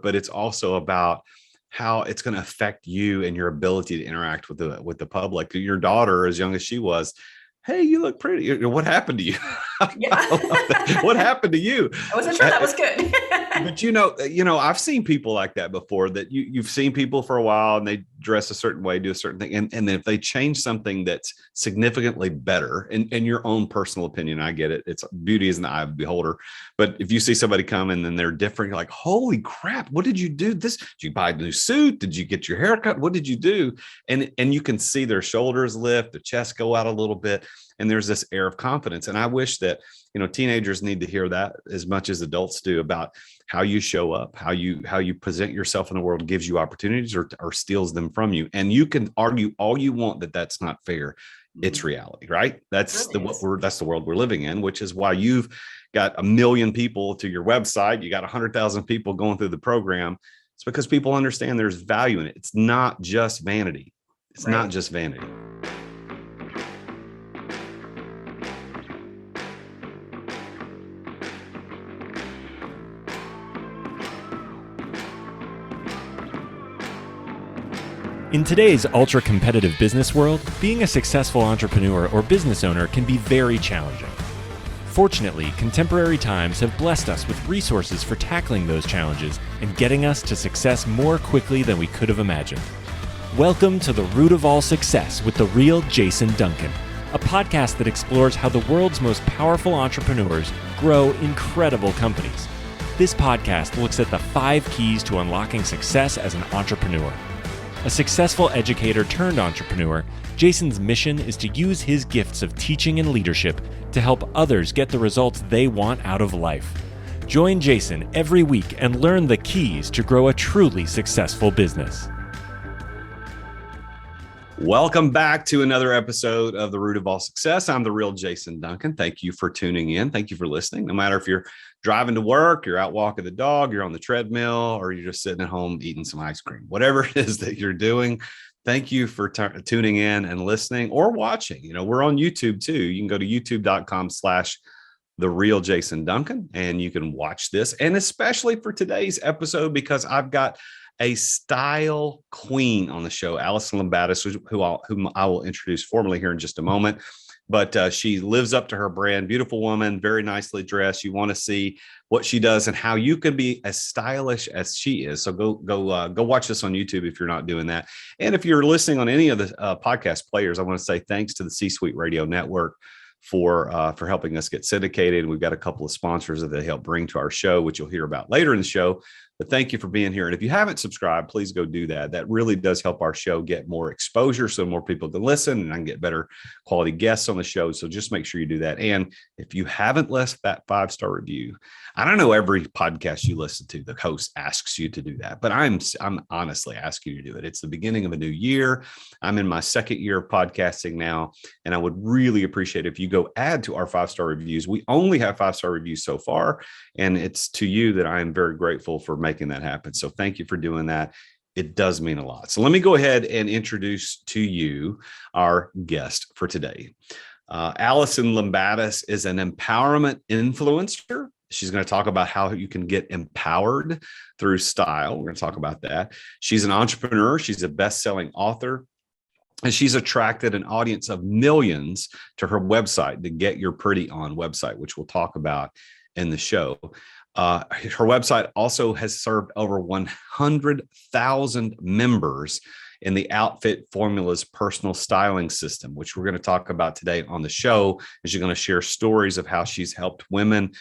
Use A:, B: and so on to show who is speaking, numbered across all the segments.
A: but it's also about how it's going to affect you and your ability to interact with the public. Your daughter, as young as she was, hey, you look pretty. What happened to you?
B: Yeah.
A: What happened to you?
B: I wasn't sure that was good.
A: But I've seen people like that before, that you've seen people for a while and they dress a certain way, do a certain thing. And then if they change something that's significantly better, in your own personal opinion, I get it. It's beauty is in the eye of the beholder. But if you see somebody come and then they're different, you're like, holy crap, what did you do? Did you buy a new suit? Did you get your hair cut? What did you do? And you can see their shoulders lift, the chest go out a little bit. And there's this air of confidence. And I wish that, teenagers need to hear that as much as adults do, about how you show up, how you present yourself in the world gives you opportunities or steals them from you. And you can argue all you want that that's not fair. It's reality, right? That's the world we're living in, which is why you've got 1 million people to your website. You got 100,000 people going through the program. It's because people understand there's value in it. It's not just vanity. It's not just vanity.
C: In today's ultra-competitive business world, being a successful entrepreneur or business owner can be very challenging. Fortunately, contemporary times have blessed us with resources for tackling those challenges and getting us to success more quickly than we could have imagined. Welcome to The Root of All Success with the real Jason Duncan, a podcast that explores how the world's most powerful entrepreneurs grow incredible companies. This podcast looks at the 5 keys to unlocking success as an entrepreneur. A successful educator turned entrepreneur, Jason's mission is to use his gifts of teaching and leadership to help others get the results they want out of life. Join Jason every week and learn the keys to grow a truly successful business.
A: Welcome back to another episode of The Root of All Success. I'm the real Jason Duncan. Thank you for tuning in. Thank you for listening. No matter if you're driving to work, you're out walking the dog, you're on the treadmill, or you're just sitting at home eating some ice cream, whatever it is that you're doing, thank you for tuning in and listening or watching. We're on YouTube too. You can go to youtube.com/The Real Jason Duncan, and you can watch this. And especially for today's episode, because I've got a style queen on the show, Alison Lumbatis, whom I will introduce formally here in just a moment. But she lives up to her brand. Beautiful woman, very nicely dressed. You want to see what she does and how you can be as stylish as she is. So go watch this on YouTube if you're not doing that. And if you're listening on any of the podcast players, I want to say thanks to the C-Suite Radio Network for helping us get syndicated. We've got a couple of sponsors that they help bring to our show, which you'll hear about later in the show. But thank you for being here. And if you haven't subscribed, please go do that. That really does help our show get more exposure so more people can listen and I can get better quality guests on the show. So just make sure you do that. And if you haven't left that 5-star review, I don't know every podcast you listen to, the host asks you to do that, but I'm honestly asking you to do it. It's the beginning of a new year. I'm in my 2nd year of podcasting now, and I would really appreciate if you go add to our 5-star reviews. We only have 5-star reviews so far, and it's to you that I am very grateful for making that happen. So thank you for doing that. It does mean a lot. So let me go ahead and introduce to you our guest for today. Alison Lumbatis is an empowerment influencer. She's going to talk about how you can get empowered through style. We're going to talk about that. She's an entrepreneur. She's a best-selling author. And she's attracted an audience of millions to her website, the Get Your Pretty On website, which we'll talk about in the show. Her website also has served over 100,000 members in the Outfit Formula's personal styling system, which we're going to talk about today on the show. As you're going to share stories of how she's helped women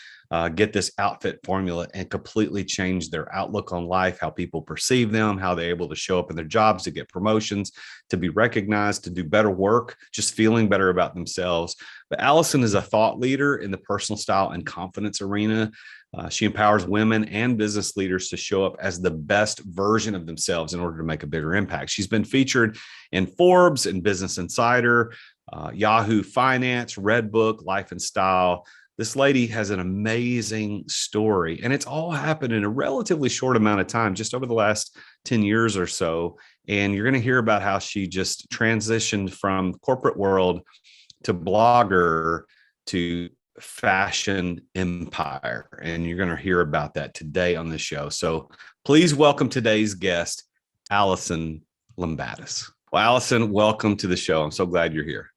A: get this outfit formula and completely change their outlook on life, how people perceive them, how they're able to show up in their jobs, to get promotions, to be recognized, to do better work, just feeling better about themselves. But Alison is a thought leader in the personal style and confidence arena. She empowers women and business leaders to show up as the best version of themselves in order to make a bigger impact. She's been featured in Forbes and Business Insider, Yahoo Finance, Redbook, Life and Style. This lady has an amazing story, and it's all happened in a relatively short amount of time, just over the last 10 years or so. And you're going to hear about how she just transitioned from corporate world to blogger to fashion empire. And you're going to hear about that today on the show. So Please welcome today's guest, Alison Lumbatis. Well, Alison, welcome to the show. I'm so glad you're here.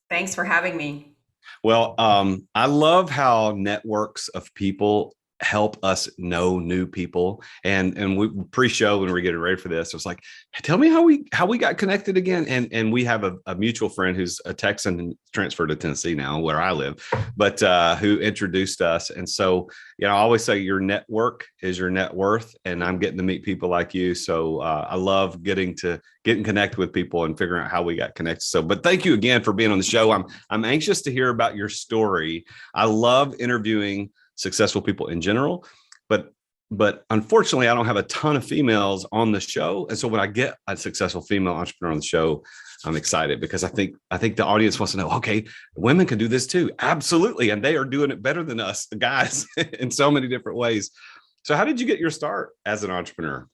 B: Thanks for having me.
A: Well, I love how networks of people help us know new people. And we pre-show when we were getting ready for this, it was like, hey, tell me how we got connected again. And we have a mutual friend who's a Texan and transferred to Tennessee now, where I live, but who introduced us. And so, I always say your network is your net worth, and I'm getting to meet people like you. So I love getting connected with people and figuring out how we got connected. So, but thank you again for being on the show. I'm anxious to hear about your story. I love interviewing successful people in general, but unfortunately, I don't have a ton of females on the show. And so when I get a successful female entrepreneur on the show, I'm excited because I think the audience wants to know, okay, women can do this too. Absolutely. And they are doing it better than us, the guys, in so many different ways. So how did you get your start as an entrepreneur?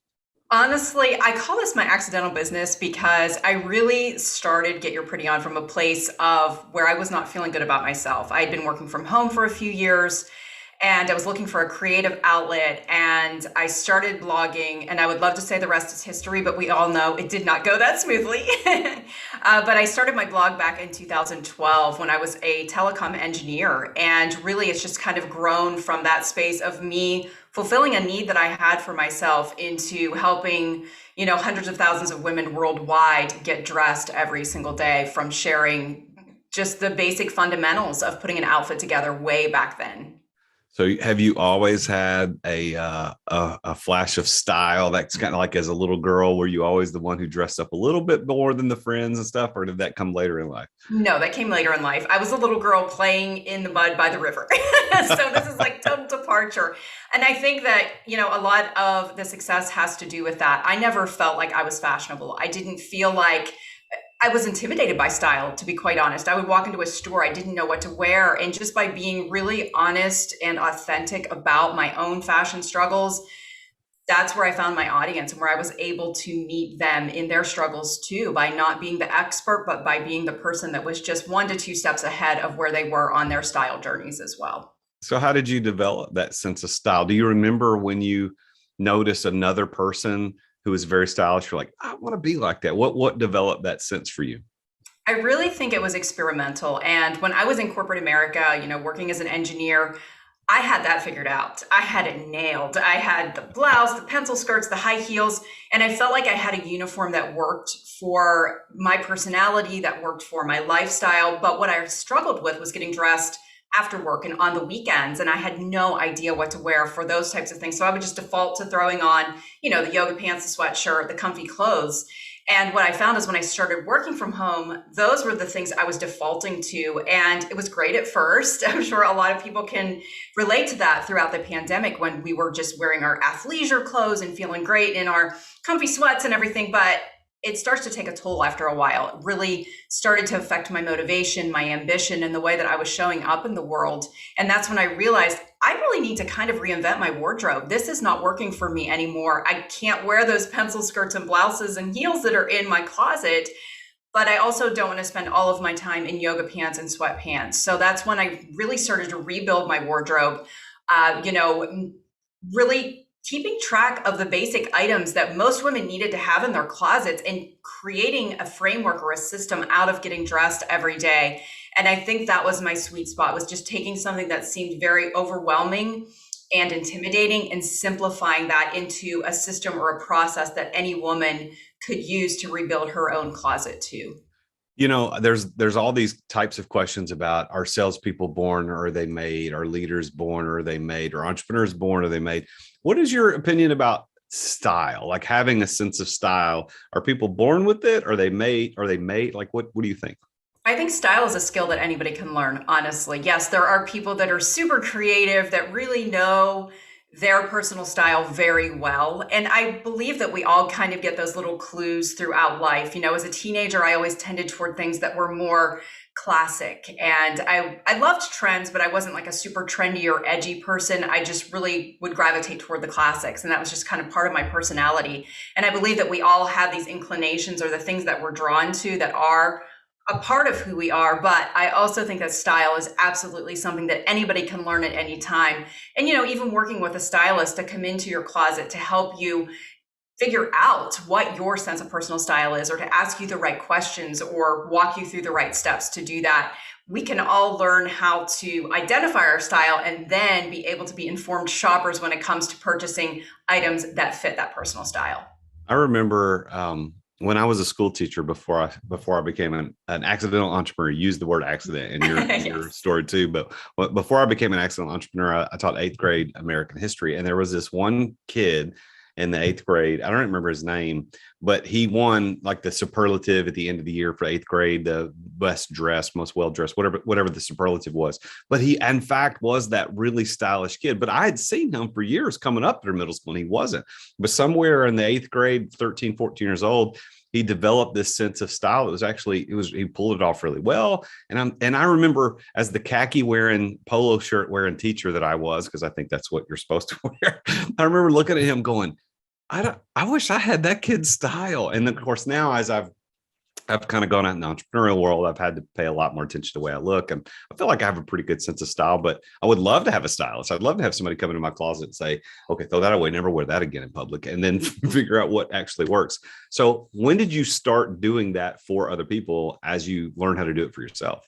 B: Honestly, I call this my accidental business because I really started Get Your Pretty On from a place of where I was not feeling good about myself. I had been working from home for a few years, and I was looking for a creative outlet, and I started blogging, and I would love to say the rest is history, but we all know it did not go that smoothly. But I started my blog back in 2012 when I was a telecom engineer, and really it's just kind of grown from that space of me fulfilling a need that I had for myself into helping, hundreds of thousands of women worldwide get dressed every single day, from sharing just the basic fundamentals of putting an outfit together way back then.
A: So have you always had a flash of style? That's kind of like as a little girl, were you always the one who dressed up a little bit more than the friends and stuff, or did that come later in life?
B: No, that came later in life. I was a little girl playing in the mud by the river. So this is like total departure. And I think that, a lot of the success has to do with that. I never felt like I was fashionable. I didn't feel like I was intimidated by style, to be quite honest. I would walk into a store, I didn't know what to wear. And just by being really honest and authentic about my own fashion struggles, that's where I found my audience and where I was able to meet them in their struggles too, by not being the expert, but by being the person that was just 1 to 2 steps ahead of where they were on their style journeys as well.
A: So how did you develop that sense of style? Do you remember when you noticed another person who was very stylish, you're like, I want to be like that? What developed that sense for you?
B: I really think it was experimental. And when I was in corporate America, working as an engineer, I had that figured out. I had it nailed. I had the blouse, the pencil skirts, the high heels, and I felt like I had a uniform that worked for my personality, that worked for my lifestyle. But what I struggled with was getting dressed after work and on the weekends. And I had no idea what to wear for those types of things. So I would just default to throwing on, the yoga pants, the sweatshirt, the comfy clothes. And what I found is when I started working from home, those were the things I was defaulting to. And it was great at first. I'm sure a lot of people can relate to that throughout the pandemic when we were just wearing our athleisure clothes and feeling great in our comfy sweats and everything. But it starts to take a toll after a while. It really started to affect my motivation, my ambition, and the way that I was showing up in the world. And that's when I realized I really need to kind of reinvent my wardrobe. This is not working for me anymore. I can't wear those pencil skirts and blouses and heels that are in my closet, but I also don't want to spend all of my time in yoga pants and sweatpants. So that's when I really started to rebuild my wardrobe, really keeping track of the basic items that most women needed to have in their closets and creating a framework or a system out of getting dressed every day. And I think that was my sweet spot, was just taking something that seemed very overwhelming and intimidating and simplifying that into a system or a process that any woman could use to rebuild her own closet too.
A: There's all these types of questions about, are salespeople born or are they made? Are leaders born or are they made? Are entrepreneurs born or are they made? What is your opinion about style? Like having a sense of style. Are people born with it? Are they made? Are they made? Like what do you think?
B: I think style is a skill that anybody can learn, honestly. Yes, there are people that are super creative that really know their personal style very well. And I believe that we all kind of get those little clues throughout life. As a teenager, I always tended toward things that were more classic. And I loved trends, but I wasn't like a super trendy or edgy person. I just really would gravitate toward the classics. And that was just kind of part of my personality. And I believe that we all have these inclinations or the things that we're drawn to that are a part of who we are, but I also think that style is absolutely something that anybody can learn at any time. And, even working with a stylist to come into your closet to help you figure out what your sense of personal style is, or to ask you the right questions or walk you through the right steps to do that. We can all learn how to identify our style and then be able to be informed shoppers when it comes to purchasing items that fit that personal style.
A: I remember when I was a school teacher before I became an accidental entrepreneur. You used the word accident in your
B: Yes.
A: in your story too, but before I became an accidental entrepreneur, I taught eighth grade American history, and there was this one kid in the eighth grade. I don't remember his name, but he won like the superlative at the end of the year for eighth grade, the best dressed, most well dressed, whatever the superlative was. But he, in fact, was that really stylish kid. But I had seen him for years coming up through middle school, and he wasn't. But somewhere in the eighth grade, 13, 14 years old, he developed this sense of style. He pulled it off really well. And I remember, as the khaki wearing, polo shirt wearing teacher that I was, because I think that's what you're supposed to wear, I remember looking at him going, I wish I had that kid's style. And then, of course, now as I've kind of gone out in the entrepreneurial world, I've had to pay a lot more attention to the way I look. And I feel like I have a pretty good sense of style, but I would love to have a stylist. I'd love to have somebody come into my closet and say, okay, throw that away, never wear that again in public, and then figure out what actually works. So when did you start doing that for other people as you learn how to do it for yourself?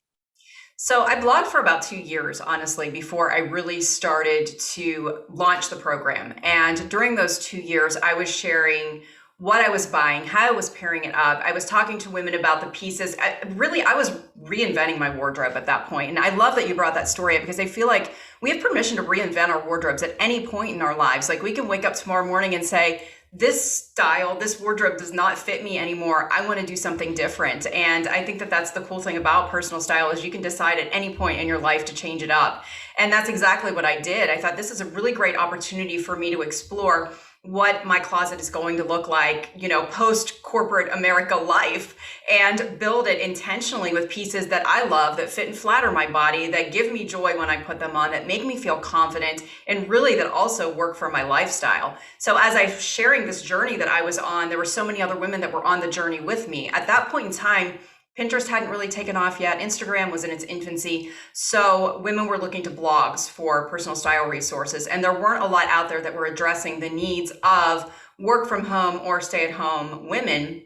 B: So I blogged for about 2 years, honestly, before I really started to launch the program. And during those 2 years, I was sharing what I was buying, how I was pairing it up. I was talking to women about the pieces. I was reinventing my wardrobe at that point. And I love that you brought that story up, because I feel like we have permission to reinvent our wardrobes at any point in our lives. Like, we can wake up tomorrow morning and say, this style, this wardrobe does not fit me anymore. I want to do something different. And I think that that's the cool thing about personal style, is you can decide at any point in your life to change it up. And that's exactly what I did. I thought this is a really great opportunity for me to explore what my closet is going to look like, post corporate America life, and build it intentionally with pieces that I love, that fit and flatter my body, that give me joy when I put them on, that make me feel confident, and really that also work for my lifestyle. So as I was sharing this journey that I was on, there were so many other women that were on the journey with me. At that point in time, Pinterest hadn't really taken off yet. Instagram was in its infancy. So women were looking to blogs for personal style resources. And there weren't a lot out there that were addressing the needs of work from home or stay at home women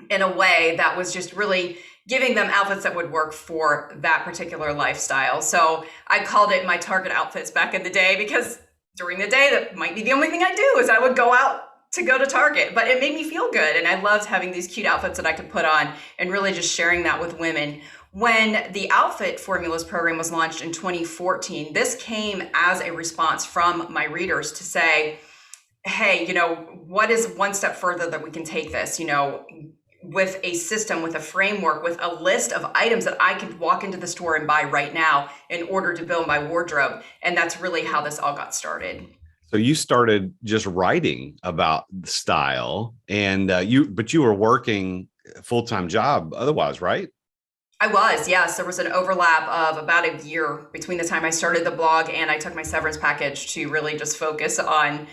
B: in a way that was just really giving them outfits that would work for that particular lifestyle. So I called it my Target outfits back in the day, because during the day, that might be the only thing I do, is I would go out to go to Target, but it made me feel good. And I loved having these cute outfits that I could put on, and really just sharing that with women. When the Outfit Formulas program was launched in 2014, this came as a response from my readers to say, hey, what is one step further that we can take this, with a system, with a framework, with a list of items that I could walk into the store and buy right now in order to build my wardrobe. And that's really how this all got started.
A: So you started just writing about the style, and but you were working a full-time job otherwise, right?
B: I was, yes. There was an overlap of about a year between the time I started the blog and I took my severance package to really just focus on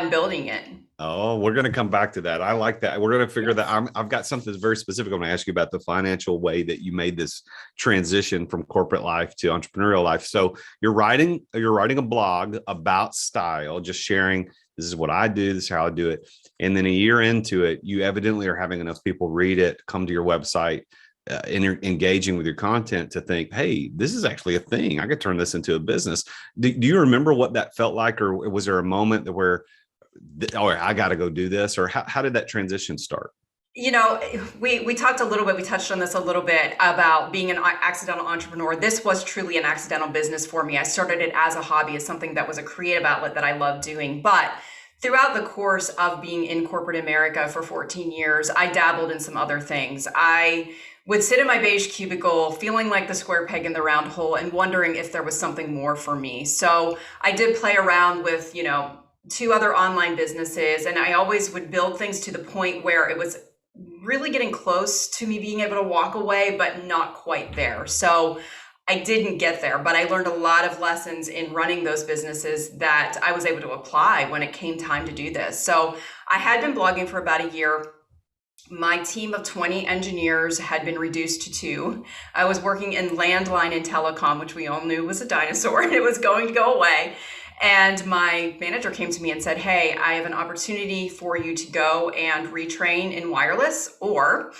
B: building it.
A: Oh, we're going to come back to that. I like that. We're going to figure that. I've got something that's very specific. I'm going to ask you about the financial way that you made this transition from corporate life to entrepreneurial life. So you're writing a blog about style, just sharing, this is what I do, this is how I do it. And then a year into it, you evidently are having enough people read it, come to your website, and you're engaging with your content to think, hey, this is actually a thing. I could turn this into a business. Do you remember what that felt like? Or was there a moment where, oh, I got to go do this? Or how did that transition start?
B: We talked a little bit, we touched on this a little bit about being an accidental entrepreneur. This was truly an accidental business for me. I started it as a hobby, as something that was a creative outlet that I love doing. But throughout the course of being in corporate America for 14 years, I dabbled in some other things. I would sit in my beige cubicle feeling like the square peg in the round hole and wondering if there was something more for me. So I did play around with, 2 other online businesses, and I always would build things to the point where it was really getting close to me being able to walk away, but not quite there. So I didn't get there, but I learned a lot of lessons in running those businesses that I was able to apply when it came time to do this. So I had been blogging for about a year. My team of 20 engineers had been reduced to 2. I was working in landline and telecom, which we all knew was a dinosaur and it was going to go away. And my manager came to me and said, hey, I have an opportunity for you to go and retrain in wireless or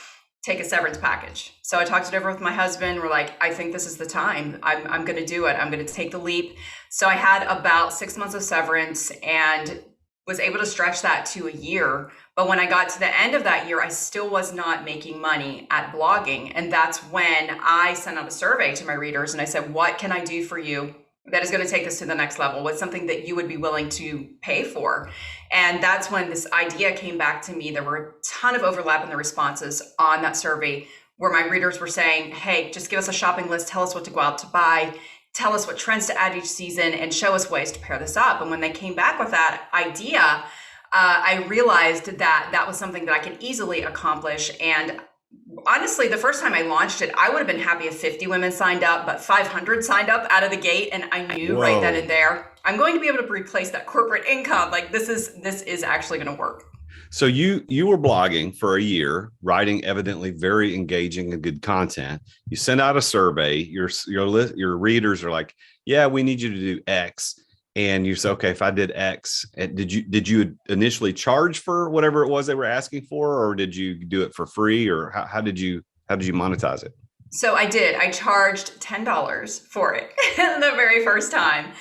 B: take a severance package. So I talked it over with my husband. We're like, I think this is the time. I'm going to do it. I'm going to take the leap. So I had about 6 months of severance and was able to stretch that to a year. But when I got to the end of that year, I still was not making money at blogging. And that's when I sent out a survey to my readers and I said, what can I do for you that is going to take this to the next level? What's something that you would be willing to pay for? And that's when this idea came back to me. There were a ton of overlap in the responses on that survey where my readers were saying, hey, just give us a shopping list, tell us what to go out to buy, tell us what trends to add each season, and show us ways to pair this up. And when they came back with that idea, I realized that that was something that I could easily accomplish. And honestly, the first time I launched it, I would have been happy if 50 women signed up, but 500 signed up out of the gate. And I knew right then and there, I'm going to be able to replace that corporate income. Like this is actually going to work.
A: So you were blogging for a year, writing evidently very engaging and good content. You send out a survey. Your readers are like, yeah, we need you to do X. And you say, okay, if I did X, did you initially charge for whatever it was they were asking for, or did you do it for free, or how did you monetize it?
B: So I did. I charged $10 for it the very first time.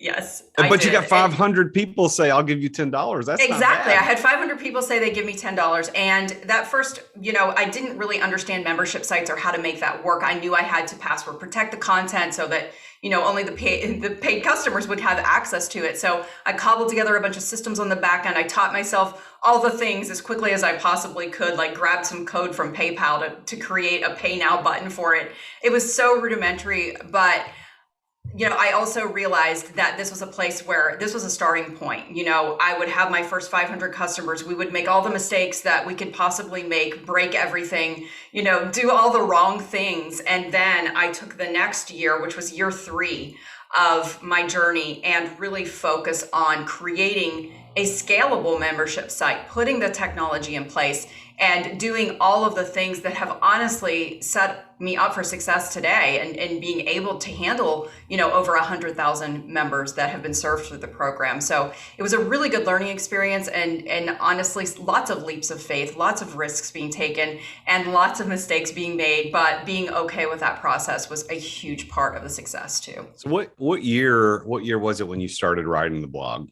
B: Yes.
A: But you got 500 people say, I'll give you $10. That's
B: exactly.
A: Not bad.
B: I had 500 people say they give me $10. And that first, I didn't really understand membership sites or how to make that work. I knew I had to password protect the content so that, only the paid customers would have access to it. So I cobbled together a bunch of systems on the back end. I taught myself all the things as quickly as I possibly could, like grab some code from PayPal to create a pay now button for it. It was so rudimentary, but I also realized that this was a place where this was a starting point. I would have my first 500 customers. We would make all the mistakes that we could possibly make, break everything, do all the wrong things. And then I took the next year, which was year 3 of my journey, and really focus on creating a scalable membership site, putting the technology in place, and doing all of the things that have honestly set me up for success today, and being able to handle, over 100,000 members that have been served through the program. So it was a really good learning experience, and honestly, lots of leaps of faith, lots of risks being taken, and lots of mistakes being made, but being okay with that process was a huge part of the success too.
A: So what year was it when you started writing the blog?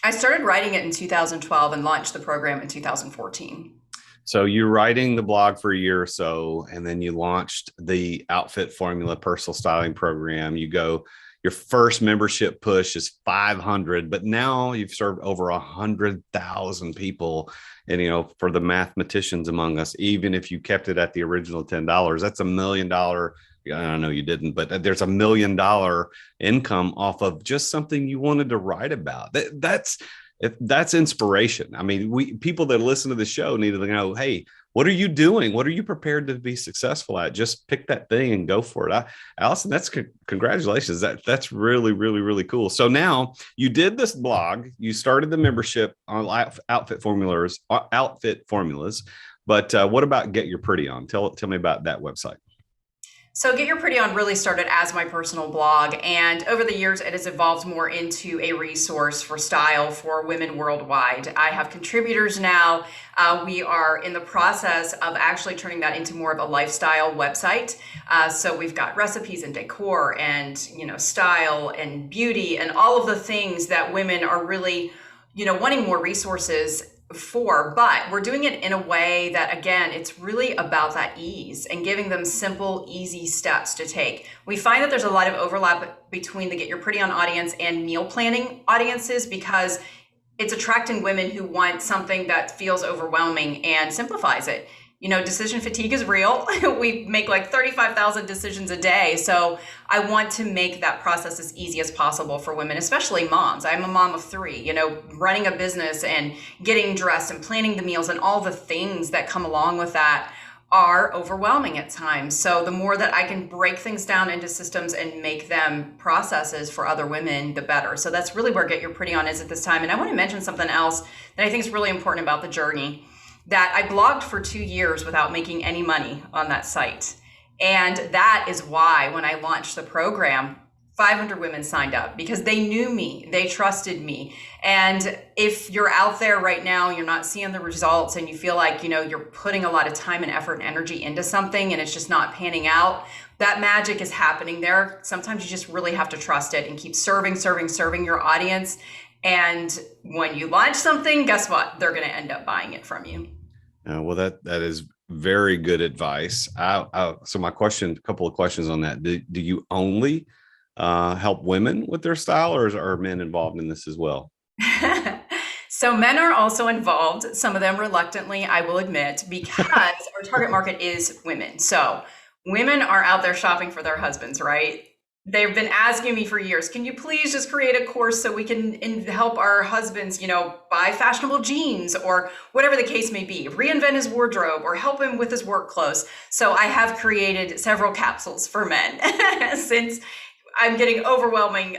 B: I started writing it in 2012 and launched the program in 2014.
A: So you're writing the blog for a year or so, and then you launched the Outfit Formula personal styling program. Your first membership push is 500, but now you've served over 100,000 people. And, for the mathematicians among us, even if you kept it at the original $10, that's $1 million. I know you didn't, but there's $1 million income off of just something you wanted to write about. That's inspiration. I mean, people that listen to the show need to know, hey, what are you doing? What are you prepared to be successful at? Just pick that thing and go for it. Alison, that's congratulations. That's really, really, really cool. So now you did this blog, you started the membership on outfit formulas, but what about Get Your Pretty On? Tell me about that website.
B: So Get Your Pretty On really started as my personal blog, and over the years it has evolved more into a resource for style for women worldwide. I have contributors now. We are in the process of actually turning that into more of a lifestyle website. So we've got recipes and decor and style and beauty and all of the things that women are really wanting more resources for, but we're doing it in a way that, again, it's really about that ease and giving them simple, easy steps to take. We find that there's a lot of overlap between the Get Your Pretty On audience and meal planning audiences because it's attracting women who want something that feels overwhelming and simplifies it. Decision fatigue is real. We make like 35,000 decisions a day. So I want to make that process as easy as possible for women, especially moms. I'm a mom of 3, running a business and getting dressed and planning the meals and all the things that come along with that are overwhelming at times. So the more that I can break things down into systems and make them processes for other women, the better. So that's really where Get Your Pretty On is at this time. And I want to mention something else that I think is really important about the journey. that I blogged for 2 years without making any money on that site. And that is why when I launched the program, 500 women signed up because they knew me, they trusted me. And if you're out there right now, you're not seeing the results and you feel like, you're putting a lot of time and effort and energy into something and it's just not panning out, that magic is happening there. Sometimes you just really have to trust it and keep serving your audience. And when you launch something, guess what? They're going to end up buying it from you.
A: Well, that is very good advice. So my question, a couple of questions on that. Do you only help women with their style, or are men involved in this as well?
B: So men are also involved, some of them reluctantly, I will admit, because our target market is women. So women are out there shopping for their husbands, right? They've been asking me for years, can you please just create a course so we can help our husbands, buy fashionable jeans or whatever the case may be, reinvent his wardrobe or help him with his work clothes. So I have created several capsules for men since I'm getting overwhelming,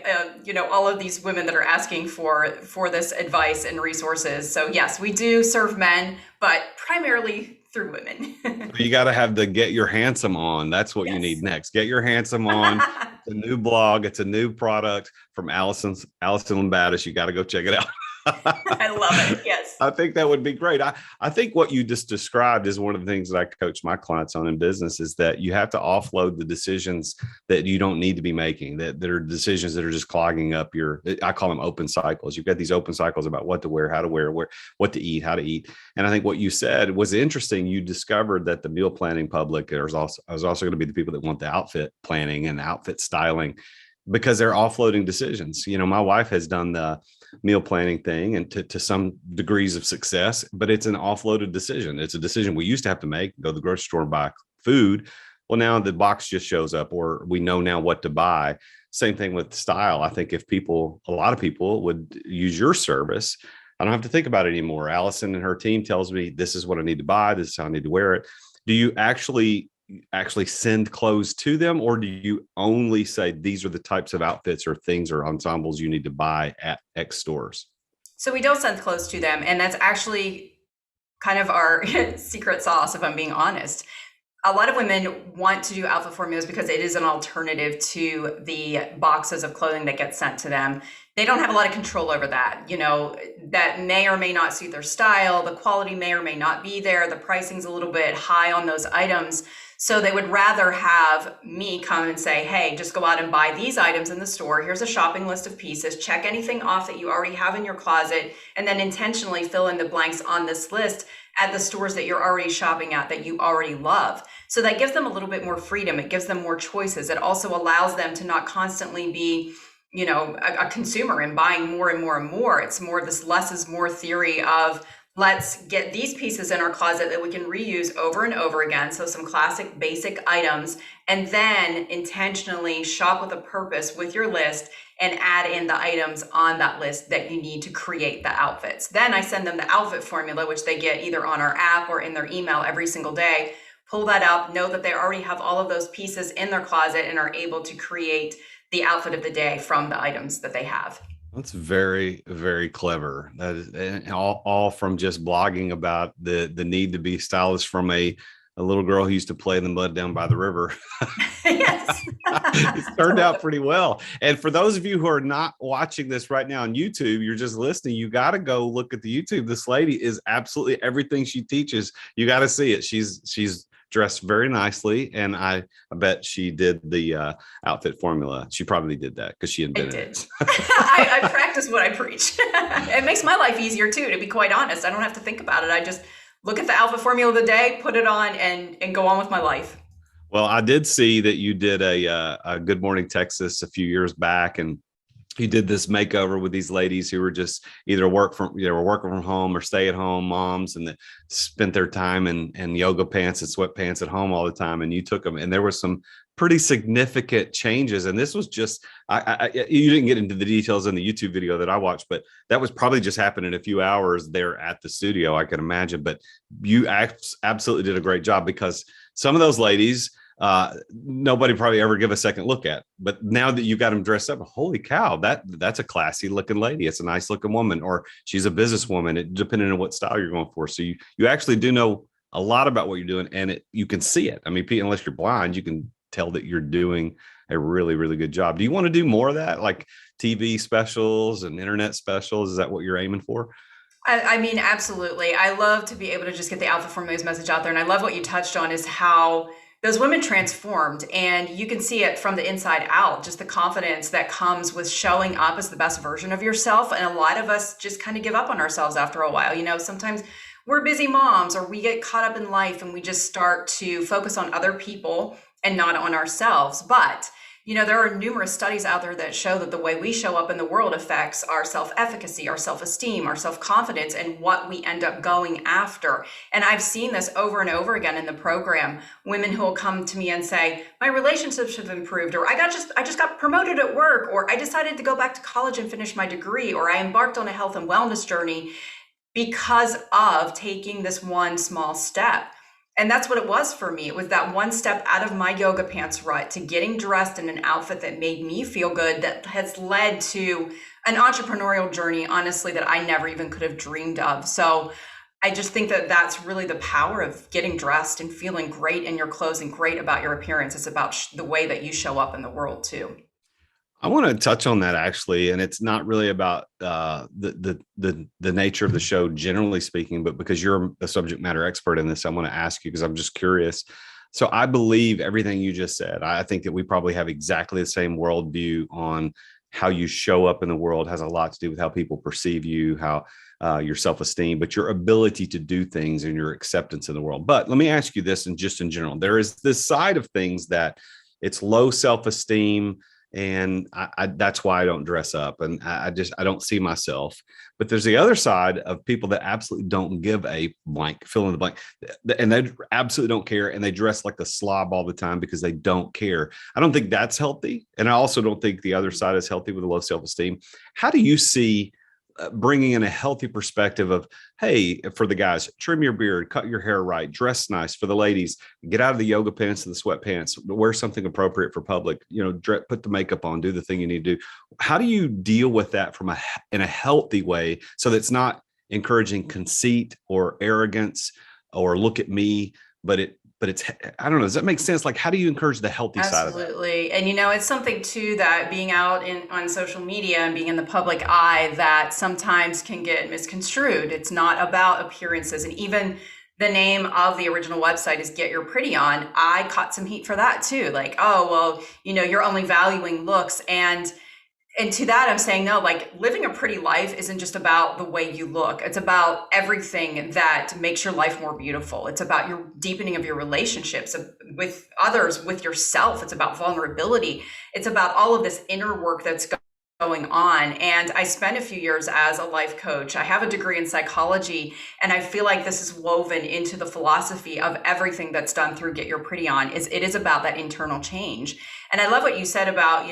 B: all of these women that are asking for this advice and resources. So yes, we do serve men, but primarily through women.
A: You got to have the Get Your Handsome On. That's what you need next. Get Your Handsome On. It's a new blog. It's a new product from Alison Lumbatis. You got to go check it out.
B: I love it. Yes.
A: I think that would be great. I think what you just described is one of the things that I coach my clients on in business is that you have to offload the decisions that you don't need to be making, that are decisions that are just clogging up I call them open cycles. You've got these open cycles about what to wear, how to wear, what to eat, how to eat. And I think what you said was interesting. You discovered that the meal planning public is also going to be the people that want the outfit planning and outfit styling, because they're offloading decisions. My wife has done the meal planning thing and to some degrees of success, but it's an offloaded decision. It's a decision we used to have to make, go to the grocery store and buy food. Well, now the box just shows up, or we know now what to buy. Same thing with style. I think if a lot of people would use your service, I don't have to think about it anymore. Alison and her team tells me, this is what I need to buy. This is how I need to wear it. Do you actually send clothes to them, or do you only say these are the types of outfits or things or ensembles you need to buy at X stores?
B: So we don't send clothes to them, and that's actually kind of our secret sauce, if I'm being honest. A lot of women want to do outfit formulas because it is an alternative to the boxes of clothing that get sent to them. They don't have a lot of control over that. That may or may not suit their style. The quality may or may not be there. The pricing's a little bit high on those items. So they would rather have me come and say, hey, just go out and buy these items in the store. Here's a shopping list of pieces. Check anything off that you already have in your closet, and then intentionally fill in the blanks on this list at the stores that you're already shopping at that you already love. So that gives them a little bit more freedom. It gives them more choices. It also allows them to not constantly be, a consumer and buying more and more and more. It's more of this less is more theory of, let's get these pieces in our closet that we can reuse over and over again. So some classic basic items, and then intentionally shop with a purpose with your list and add in the items on that list that you need to create the outfits. Then I send them the outfit formula, which they get either on our app or in their email every single day. Pull that up, know that they already have all of those pieces in their closet and are able to create the outfit of the day from the items that they have.
A: That's very, very clever. That is all from just blogging about the need to be stylish from a little girl who used to play in the mud down by the river.
B: Yes.
A: It's turned out pretty well. And for those of you who are not watching this right now on YouTube, you're just listening, you got to go look at the YouTube. This lady is absolutely everything she teaches. You got to see it. She's dressed very nicely, and I bet she did the outfit formula. She probably did that because she invented it.
B: I practice what I preach. It makes my life easier too, to be quite honest. I don't have to think about it. I just look at the outfit formula of the day, put it on, and go on with my life.
A: Well, I did see that you did a Good Morning Texas a few years back, and you did this makeover with these ladies who were just either working from home or stay at home moms, and that spent their time in yoga pants and sweatpants at home all the time. And you took them, and there were some pretty significant changes. And this was just, you didn't get into the details in the YouTube video that I watched, but that was probably just happened in a few hours there at the studio, I can imagine. But you absolutely did a great job, because some of those ladies nobody probably ever give a second look at. But now that you got them dressed up, holy cow, that's a classy looking lady. It's a nice looking woman, or she's a businesswoman, depending on what style you're going for. So you actually do know a lot about what you're doing, and you can see it. I mean, unless you're blind, you can tell that you're doing a really, really good job. Do you want to do more of that, like TV specials and internet specials? Is that what you're aiming for?
B: I mean, absolutely. I love to be able to just get the Alpha Formulas message out there. And I love what you touched on is how those women transformed, and you can see it from the inside out, just the confidence that comes with showing up as the best version of yourself. And a lot of us just kind of give up on ourselves after a while. You know, sometimes we're busy moms, or we get caught up in life and we just start to focus on other people and not on ourselves. But you know, there are numerous studies out there that show that the way we show up in the world affects our self-efficacy, our self-esteem, our self-confidence, and what we end up going after. And I've seen this over and over again in the program. Women who will come to me and say, my relationships have improved, or I just got promoted at work, or I decided to go back to college and finish my degree, or I embarked on a health and wellness journey because of taking this one small step. And that's what it was for me. It was that one step out of my yoga pants rut to getting dressed in an outfit that made me feel good, that has led to an entrepreneurial journey, honestly, that I never even could have dreamed of. So I just think that that's really the power of getting dressed and feeling great in your clothes and great about your appearance. It's about the way that you show up in the world too.
A: I want to touch on that actually, and it's not really about the nature of the show, generally speaking, but because you're a subject matter expert in this, I want to ask you because I'm just curious. So I believe everything you just said. I think that we probably have exactly the same worldview on how you show up in the world has a lot to do with how people perceive you, how your self-esteem, but your ability to do things and your acceptance in the world. But let me ask you this, and just in general, there is this side of things that it's low self-esteem. And that's why I don't dress up, and I don't see myself. But there's the other side of people that absolutely don't give a blank, fill in the blank, and they absolutely don't care, and they dress like a slob all the time because they don't care. I don't think that's healthy, and I also don't think the other side is healthy with a low self-esteem. How do you see bringing in a healthy perspective of, hey, for the guys, trim your beard, cut your hair right, dress nice. For the ladies, get out of the yoga pants and the sweatpants, wear something appropriate for public, put the makeup on, do the thing you need to do. How do you deal with that in a healthy way so that it's not encouraging conceit or arrogance or look at me, but it's, I don't know, does that make sense? Like, how do you encourage the healthy side of that?
B: Absolutely. And, it's something too that being out on social media and being in the public eye that sometimes can get misconstrued. It's not about appearances. And even the name of the original website is Get Your Pretty On. I caught some heat for that too. Like, oh, well, you're only valuing looks. And to that, I'm saying, no, like living a pretty life isn't just about the way you look. It's about everything that makes your life more beautiful. It's about your deepening of your relationships with others, with yourself. It's about vulnerability. It's about all of this inner work that's going on. And I spent a few years as a life coach. I have a degree in psychology, and I feel like this is woven into the philosophy of everything that's done through Get Your Pretty On. It is about that internal change. And I love what you said about,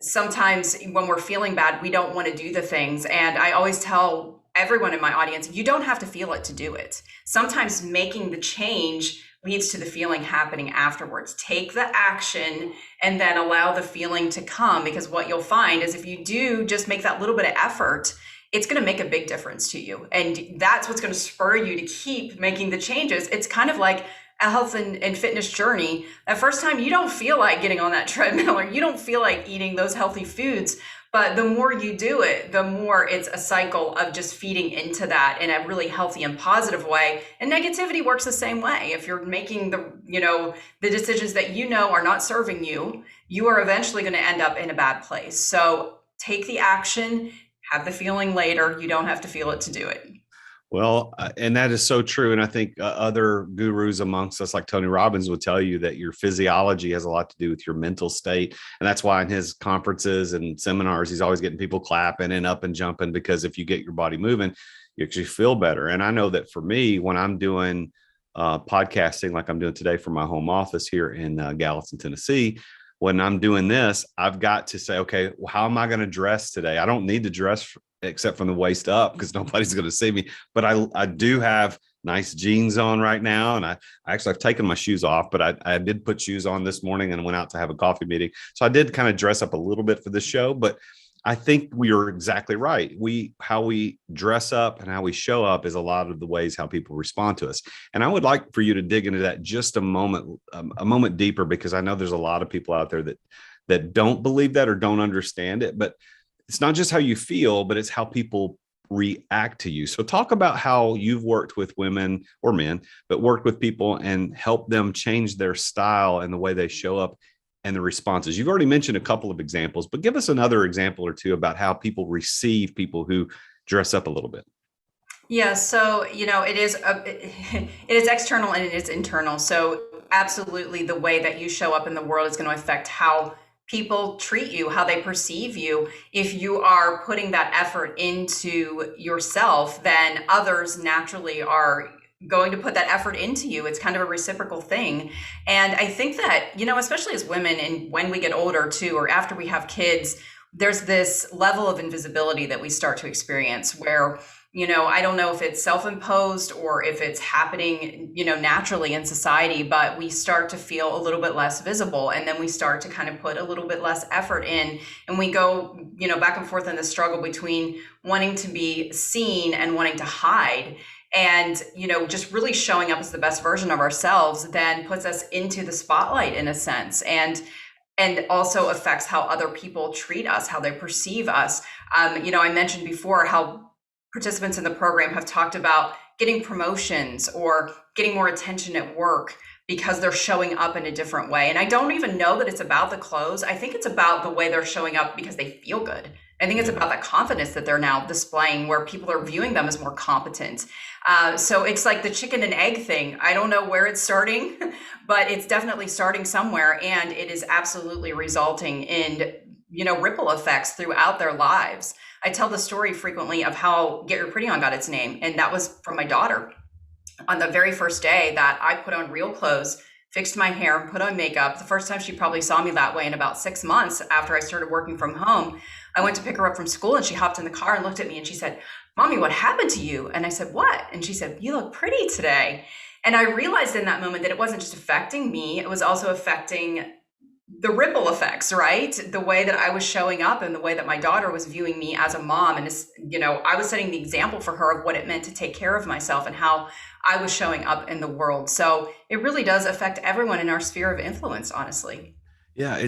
B: sometimes when we're feeling bad, we don't want to do the things. And I always tell everyone in my audience, you don't have to feel it to do it. Sometimes making the change leads to the feeling happening afterwards. Take the action and then allow the feeling to come, because what you'll find is if you do just make that little bit of effort, it's going to make a big difference to you. And that's what's going to spur you to keep making the changes. It's kind of like a health and fitness journey. That first time you don't feel like getting on that treadmill, or you don't feel like eating those healthy foods, but the more you do it, the more it's a cycle of just feeding into that in a really healthy and positive way. And negativity works the same way. If you're making the decisions that are not serving you, you are eventually going to end up in a bad place. So take the action, have the feeling later. You don't have to feel it to do it.
A: Well, and that is so true. And I think other gurus amongst us, like Tony Robbins, would tell you that your physiology has a lot to do with your mental state. And that's why in his conferences and seminars, he's always getting people clapping and up and jumping, because if you get your body moving, you actually feel better. And I know that for me, when I'm doing podcasting like I'm doing today from my home office here in Gallatin, Tennessee, when I'm doing this, I've got to say, okay, well, how am I going to dress today? I don't need to dress except from the waist up because nobody's going to see me. But I do have nice jeans on right now. And I've taken my shoes off, but I did put shoes on this morning and went out to have a coffee meeting. So I did kind of dress up a little bit for this show, but I think we are exactly right. How we dress up and how we show up is a lot of the ways how people respond to us. And I would like for you to dig into that just a moment deeper, because I know there's a lot of people out there that don't believe that or don't understand it. But it's not just how you feel, but it's how people react to you. So talk about how you've worked with women or men, but worked with people and helped them change their style and the way they show up and the responses. You've already mentioned a couple of examples, but give us another example or two about how people receive people who dress up a little bit.
B: Yeah, so it is external and it is internal. So absolutely, the way that you show up in the world is going to affect how people treat you, how they perceive you. If you are putting that effort into yourself, then others naturally are going to put that effort into you. It's kind of a reciprocal thing. And I think that, especially as women, and when we get older too, or after we have kids, there's this level of invisibility that we start to experience where, I don't know if it's self-imposed or if it's happening, naturally in society, but we start to feel a little bit less visible. And then we start to kind of put a little bit less effort in, and we go, back and forth in the struggle between wanting to be seen and wanting to hide. And, just really showing up as the best version of ourselves then puts us into the spotlight in a sense, and also affects how other people treat us, how they perceive us. I mentioned before how participants in the program have talked about getting promotions or getting more attention at work because they're showing up in a different way. And I don't even know that it's about the clothes. I think it's about the way they're showing up because they feel good. I think it's about that confidence that they're now displaying, where people are viewing them as more competent. So it's like the chicken and egg thing. I don't know where it's starting, but it's definitely starting somewhere. And it is absolutely resulting in, ripple effects throughout their lives. I tell the story frequently of how Get Your Pretty On got its name. And that was from my daughter. On the very first day that I put on real clothes, fixed my hair, and put on makeup, the first time she probably saw me that way in about 6 months after I started working from home, I went to pick her up from school and she hopped in the car and looked at me and she said, "Mommy, what happened to you?" And I said, "What?" And she said, "You look pretty today." And I realized in that moment that it wasn't just affecting me, it was also affecting the ripple effects, right? The way that I was showing up and the way that my daughter was viewing me as a mom. And, I was setting the example for her of what it meant to take care of myself and how I was showing up in the world. So it really does affect everyone in our sphere of influence, honestly.
A: Yeah,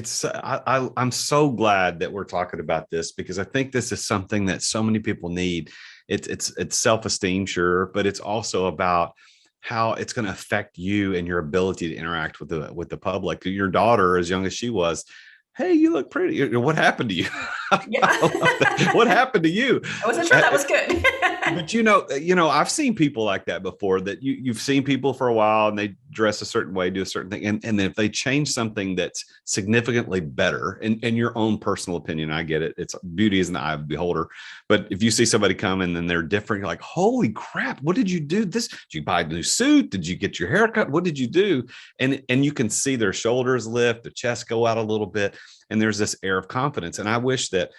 A: I'm so glad that we're talking about this, because I think this is something that so many people need. It's self-esteem, sure, but it's also about how it's going to affect you and your ability to interact with the public. Your daughter, as young as she was, "Hey, you look pretty. What happened to you?"
B: Yeah.
A: What happened to you?
B: I wasn't sure that was good.
A: But I've seen people like that before, that you've seen people for a while and they dress a certain way, do a certain thing. And then if they change something that's significantly better, in your own personal opinion, I get it. It's beauty is in the eye of the beholder. But if you see somebody come and then they're different, you're like, "Holy crap, what did you do? Did you buy a new suit? Did you get your hair cut? What did you do?" And you can see their shoulders lift, the chest go out a little bit. And there's this air of confidence. And I wish that,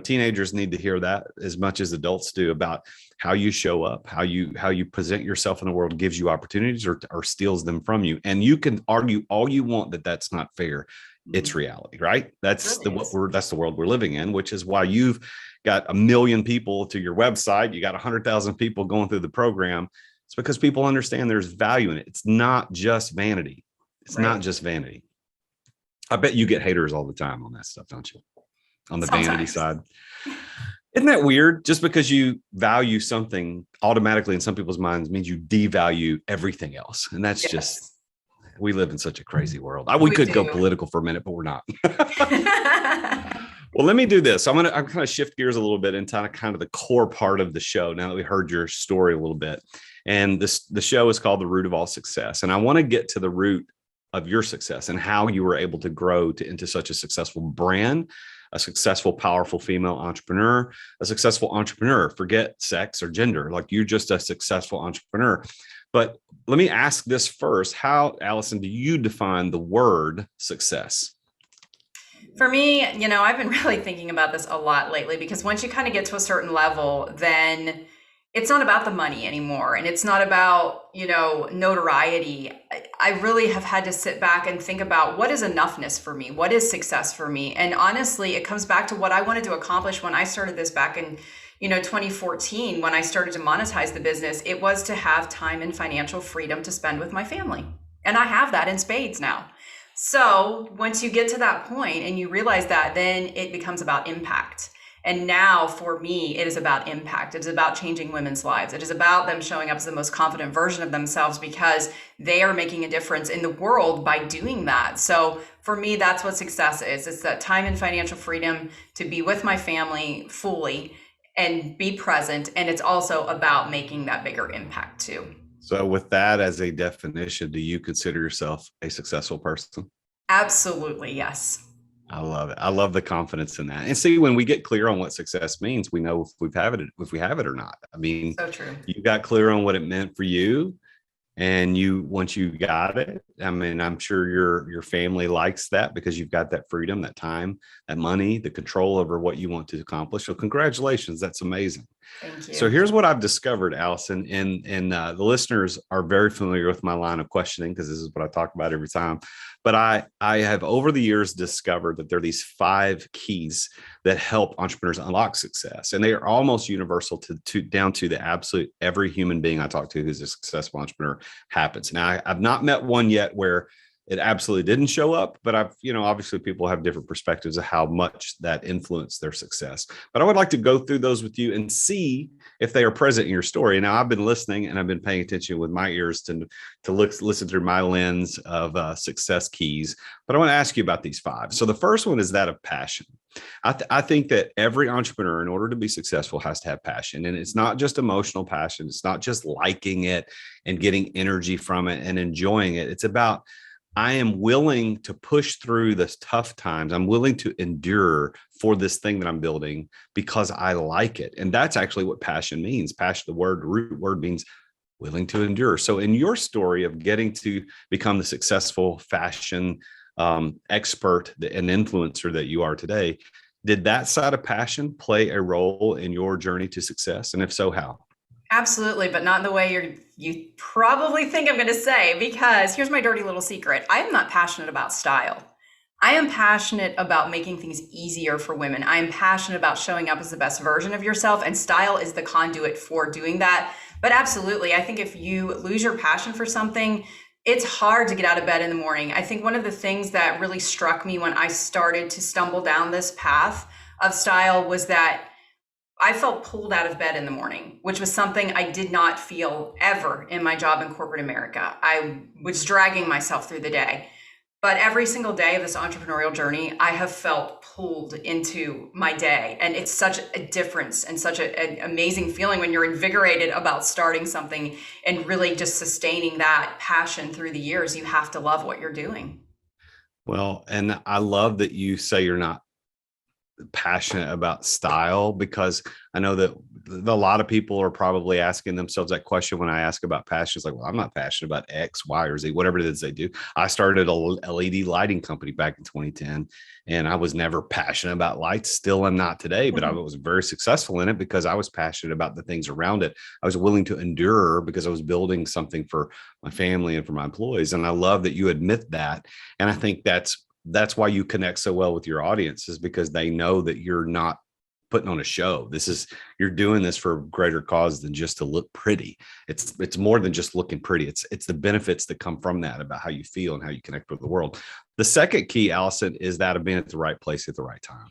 A: teenagers need to hear that as much as adults do, about how you show up, how you present yourself in the world gives you opportunities or steals them from you. And you can argue all you want that that's not fair. It's reality, right? That's the world we're living in, which is why you've got 1 million people to your website. You got 100,000 people going through the program. It's because people understand there's value in it. It's not just vanity. It's not just vanity. I bet you get haters all the time on that stuff, don't you? On the vanity side. Isn't that weird? Just because you value something automatically in some people's minds means you devalue everything else. And that's just, we live in such a crazy world. We could go political for a minute, but we're not. Well, let me do this. I'm kind of shift gears a little bit into kind of the core part of the show now that we heard your story a little bit. And the show is called The Root of All Success. And I want to get to the root of your success and how you were able to grow into such a successful brand, a successful, powerful female entrepreneur, a successful entrepreneur. Forget sex or gender. Like, you're just a successful entrepreneur. But let me ask this first. How, Alison, do you define the word success?
B: For me, I've been really thinking about this a lot lately, because once you kind of get to a certain level, then it's not about the money anymore. And it's not about, notoriety. I really have had to sit back and think about what is enoughness for me? What is success for me? And honestly, it comes back to what I wanted to accomplish when I started this back in, 2014, when I started to monetize the business. It was to have time and financial freedom to spend with my family. And I have that in spades now. So once you get to that point and you realize that, then it becomes about impact. And now for me, it is about impact. It is about changing women's lives. It is about them showing up as the most confident version of themselves because they are making a difference in the world by doing that. So for me, that's what success is. It's that time and financial freedom to be with my family fully and be present. And it's also about making that bigger impact too.
A: So with that as a definition, do you consider yourself a successful person?
B: Absolutely, yes.
A: I love it. I love the confidence in that. And see, when we get clear on what success means, we know if we have it or not. I mean,
B: so true.
A: You got clear on what it meant for you. And once you got it, I mean, I'm sure your family likes that because you've got that freedom, that time, that money, the control over what you want to accomplish. So congratulations. That's amazing.
B: Thank you.
A: So here's what I've discovered, Alison, and the listeners are very familiar with my line of questioning because this is what I talk about every time. But I have over the years discovered that there are these 5 keys that help entrepreneurs unlock success, and they are almost universal to down to the absolute every human being I talk to who's a successful entrepreneur happens. Now, I've not met one yet where it absolutely didn't show up, but obviously people have different perspectives of how much that influenced their success. But I would like to go through those with you and see if they are present in your story. Now, I've been listening and I've been paying attention with my ears to listen through my lens of success keys. But I want to ask you about these 5. So the first one is that of passion. I think that every entrepreneur, in order to be successful, has to have passion. And it's not just emotional passion. It's not just liking it and getting energy from it and enjoying it. It's about, I am willing to push through the tough times. I'm willing to endure for this thing that I'm building because I like it. And that's actually what passion means. Passion, the root word means willing to endure. So in your story of getting to become the successful fashion expert and influencer that you are today, did that side of passion play a role in your journey to success? And if so, how?
B: Absolutely, but not in the way you probably think I'm going to say, because here's my dirty little secret. I am not passionate about style. I am passionate about making things easier for women. I am passionate about showing up as the best version of yourself, and style is the conduit for doing that. But absolutely, I think if you lose your passion for something, it's hard to get out of bed in the morning. I think one of the things that really struck me when I started to stumble down this path of style was that I felt pulled out of bed in the morning, which was something I did not feel ever in my job in corporate America. I was dragging myself through the day. But every single day of this entrepreneurial journey, I have felt pulled into my day. And it's such a difference and such an amazing feeling when you're invigorated about starting something and really just sustaining that passion through the years. You have to love what you're doing.
A: Well, and I love that you say you're not passionate about style, because I know that a lot of people are probably asking themselves that question when I ask about passion. It's like, well, I'm not passionate about X, Y, or Z, whatever it is they do. I started a LED lighting company back in 2010, and I was never passionate about lights. Still am not today, but I was very successful in it because I was passionate about the things around it. I was willing to endure because I was building something for my family and for my employees. And I love that you admit that. And I think that's why you connect so well with your audience, is because they know that you're not putting on a show. You're doing this for a greater cause than just to look pretty. It's more than just looking pretty. It's the benefits that come from that, about how you feel and how you connect with the world. The second key, Alison, is that of being at the right place at the right time.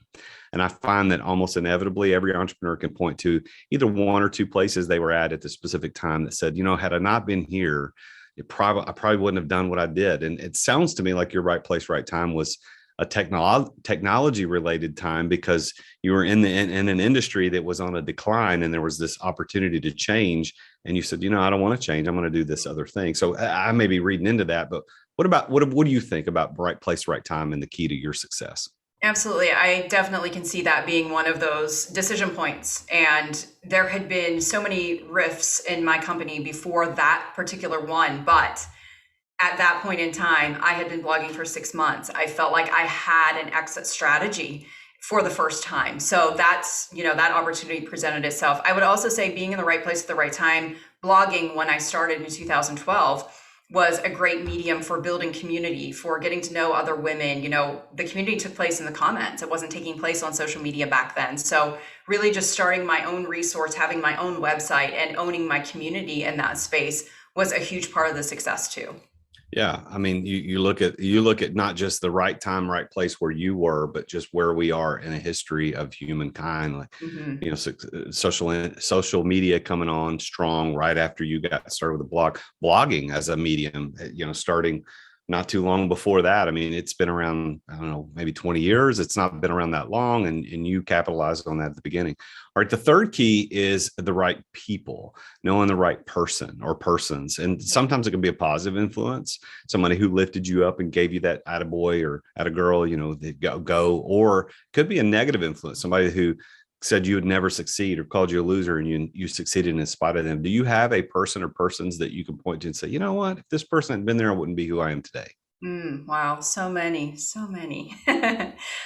A: And I find that almost inevitably every entrepreneur can point to either one or two places they were at the specific time that said, had I not been here, I probably wouldn't have done what I did. And it sounds to me like your right place, right time was a technology related time, because you were in an industry that was on a decline, and there was this opportunity to change. And you said, I don't want to change. I'm going to do this other thing. So I may be reading into that, but what do you think about right place, right time and the key to your success?
B: Absolutely. I definitely can see that being one of those decision points. And there had been so many rifts in my company before that particular one. But at that point in time, I had been blogging for 6 months. I felt like I had an exit strategy. for the first time. So that's, that opportunity presented itself. I would also say being in the right place at the right time, blogging when I started in 2012 was a great medium for building community, for getting to know other women. The community took place in the comments. It wasn't taking place on social media back then. So really just starting my own resource, having my own website and owning my community in that space was a huge part of the success too.
A: Yeah, I mean, you look at not just the right time, right place where you were, but just where we are in a history of humankind. Like, social media coming on strong right after you got started with the blogging as a medium. Starting not too long before that. I mean, it's been around, I don't know, maybe 20 years. It's not been around that long, and you capitalized on that at the beginning. All right, the third key is the right people, knowing the right person or persons. And sometimes it can be a positive influence, somebody who lifted you up and gave you that attaboy or attagirl, they go, or could be a negative influence, somebody who said you would never succeed or called you a loser and you succeeded in spite of them. Do you have a person or persons that you can point to and say, you know what, if this person had been there, I wouldn't be who I am today?
B: Wow. So many.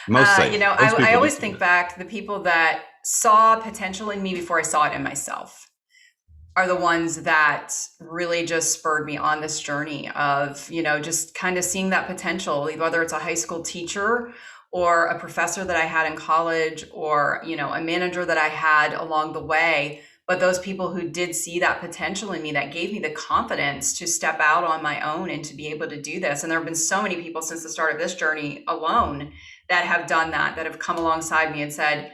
A: Most
B: I always think back, the people that saw potential in me before I saw it in myself are the ones that really just spurred me on this journey of, just kind of seeing that potential, whether it's a high school teacher or a professor that I had in college, or, a manager that I had along the way. But those people who did see that potential in me, that gave me the confidence to step out on my own and to be able to do this. And there have been so many people since the start of this journey alone that have done that have come alongside me and said,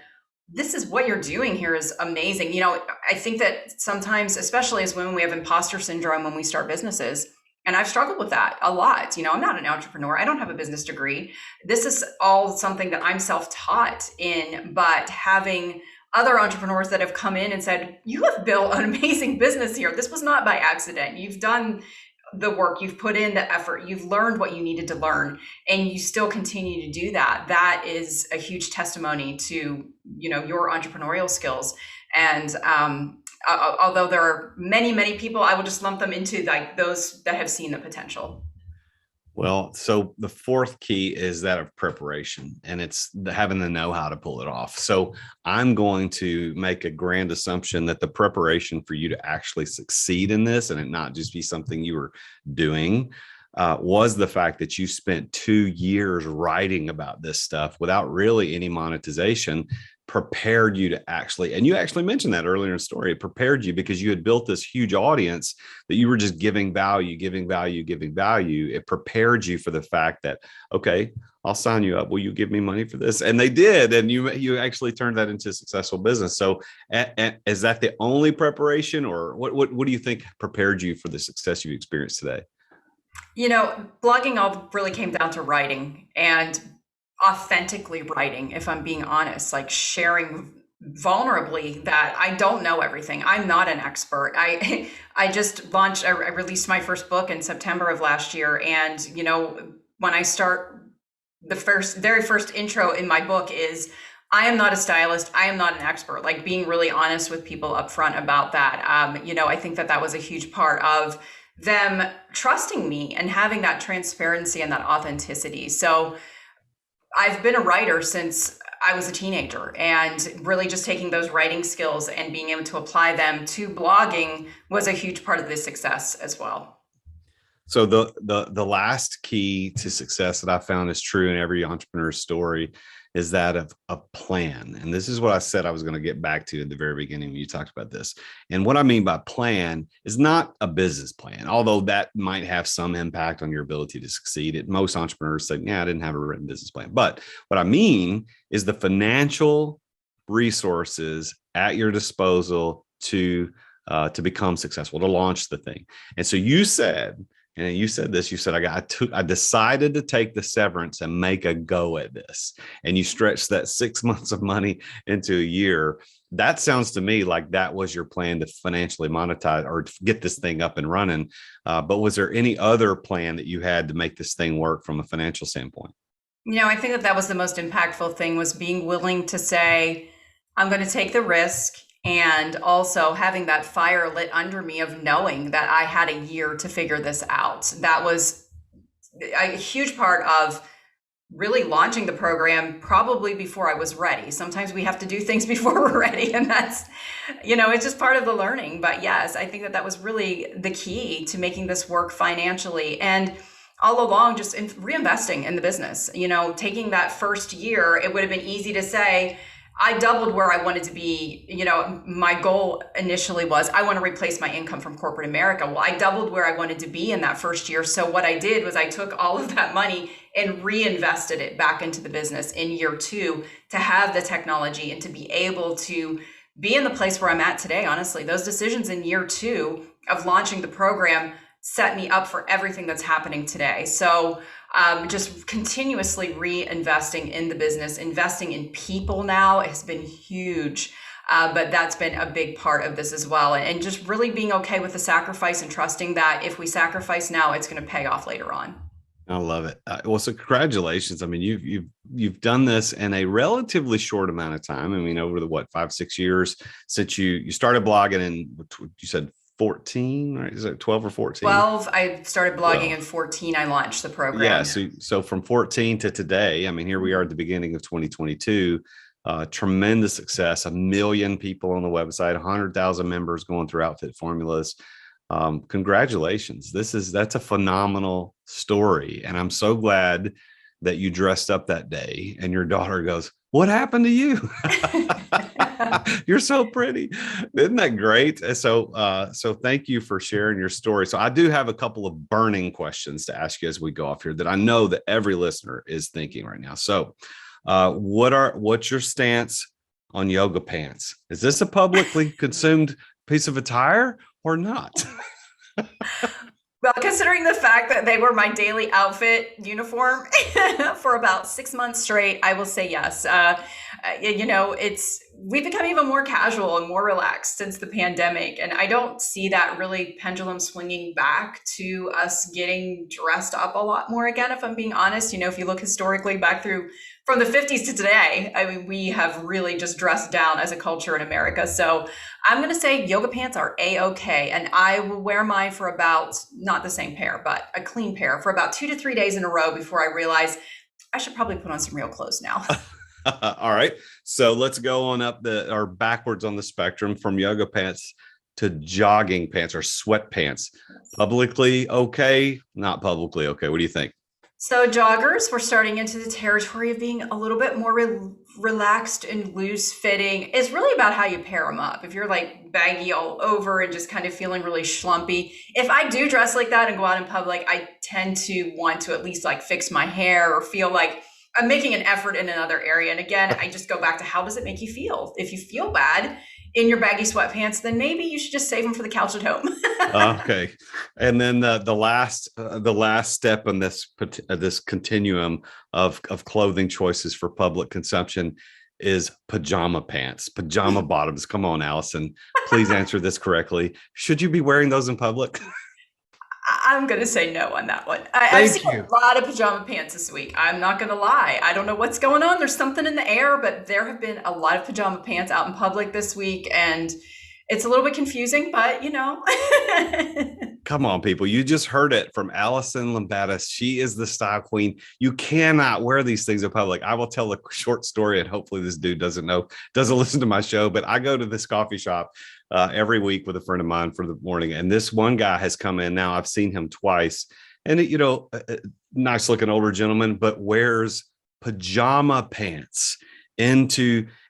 B: this is what you're doing here is amazing. I think that sometimes, especially as women, we have imposter syndrome when we start businesses. And I've struggled with that a lot. I'm not an entrepreneur. I don't have a business degree. This is all something that I'm self-taught in, but having other entrepreneurs that have come in and said, you have built an amazing business here. This was not by accident. You've done the work, you've put in the effort, you've learned what you needed to learn, and you still continue to do that. That is a huge testimony to, your entrepreneurial skills. And although there are many, many people, I will just lump them into like those that have seen the potential.
A: Well, so the fourth key is that of preparation, and it's having the know-how to pull it off. So I'm going to make a grand assumption that the preparation for you to actually succeed in this, and it not just be something you were doing, was the fact that you spent 2 years writing about this stuff without really any monetization, prepared you to actually, and you actually mentioned that earlier in the story, it prepared you because you had built this huge audience that you were just giving value. It prepared you for the fact that, okay, I'll sign you up. Will you give me money for this? And they did. And you actually turned that into a successful business. So is that the only preparation, or what do you think prepared you for the success you've experienced today?
B: Blogging all really came down to writing and authentically writing, if I'm being honest, like sharing vulnerably that I don't know everything. I'm not an expert. I just launched, I released my first book in September of last year. And, when I start, the very first intro in my book is, I am not a stylist. I am not an expert, like being really honest with people up front about that. I think that was a huge part of them trusting me and having that transparency and that authenticity. So I've been a writer since I was a teenager, and really just taking those writing skills and being able to apply them to blogging was a huge part of this success as well.
A: So the last key to success that I found is true in every entrepreneur's story is that of a plan. And this is what I said I was going to get back to at the very beginning when you talked about this. And what I mean by plan is not a business plan, although that might have some impact on your ability to succeed. Most entrepreneurs say, yeah, I didn't have a written business plan. But what I mean is the financial resources at your disposal to become successful, to launch the thing. And so you said, I decided to take the severance and make a go at this. And you stretched that 6 months of money into a year. That sounds to me like that was your plan to financially monetize or to get this thing up and running. But was there any other plan that you had to make this thing work from a financial standpoint?
B: I think that was the most impactful thing, was being willing to say, I'm going to take the risk. And also having that fire lit under me of knowing that I had a year to figure this out. That was a huge part of really launching the program probably before I was ready. Sometimes we have to do things before we're ready, and that's, it's just part of the learning. But yes, I think that was really the key to making this work financially. And all along, just reinvesting in the business, taking that first year, it would have been easy to say, I doubled where I wanted to be. My goal initially was I want to replace my income from corporate America. Well, I doubled where I wanted to be in that first year. So what I did was I took all of that money and reinvested it back into the business in year 2 to have the technology and to be able to be in the place where I'm at today. Honestly, those decisions in year 2 of launching the program set me up for everything that's happening today. So just continuously reinvesting in the business, investing in people now has been huge. But that's been a big part of this as well. And just really being okay with the sacrifice and trusting that if we sacrifice now, it's going to pay off later on.
A: I love it. Well, so congratulations. I mean, you've done this in a relatively short amount of time. I mean, over the 5-6 years since you started blogging in, you said 14, right? Is it 12 or 14?
B: 12. I started blogging in 14. I launched the program.
A: Yeah. So from 14 to today, I mean, here we are at the beginning of 2022. Tremendous success. 1 million people on the website, 100,000 members going through Outfit Formulas. Congratulations. That's a phenomenal story. And I'm so glad that you dressed up that day and your daughter goes, "What happened to you? You're so pretty." Isn't that great? So thank you for sharing your story. So I do have a couple of burning questions to ask you as we go off here that I know that every listener is thinking right now. So what's your stance on yoga pants? Is this a publicly consumed piece of attire or not?
B: Well, considering the fact that they were my daily outfit uniform for about 6 months straight, I will say yes. We've become even more casual and more relaxed since the pandemic. And I don't see that really pendulum swinging back to us getting dressed up a lot more again, if I'm being honest. If you look historically back through from the 50s to today, I mean, we have really just dressed down as a culture in America. So I'm going to say yoga pants are A-okay. And I will wear mine for about, not the same pair, but a clean pair for about 2 to 3 days in a row before I realize I should probably put on some real clothes now.
A: All right. So let's go on up or backwards on the spectrum from yoga pants to jogging pants or sweatpants. Publicly okay, not publicly okay. What do you think?
B: So joggers, we're starting into the territory of being a little bit more relaxed and loose fitting. It's really about how you pair them up. If you're like baggy all over and just kind of feeling really schlumpy, if I do dress like that and go out in public, I tend to want to at least like fix my hair or feel like I'm making an effort in another area. And again, I just go back to how does it make you feel? If you feel bad in your baggy sweatpants, then maybe you should just save them for the couch at home.
A: Okay. And then the last step in this continuum of clothing choices for public consumption is pajama pants, pajama bottoms. Come on, Alison, please answer this correctly. Should you be wearing those in public?
B: I'm going to say no on that one. I've seen a lot of pajama pants this week. I'm not going to lie. I don't know what's going on. There's something in the air, but there have been a lot of pajama pants out in public this week. And it's a little bit confusing, but Come
A: on, people. You just heard it from Alison Lumbatis. She is the style queen. You cannot wear these things in public. I will tell a short story, and hopefully this dude doesn't listen to my show, but I go to this coffee shop every week with a friend of mine for the morning. And this one guy has come in. Now I've seen him twice, and nice looking older gentleman, but wears pajama pants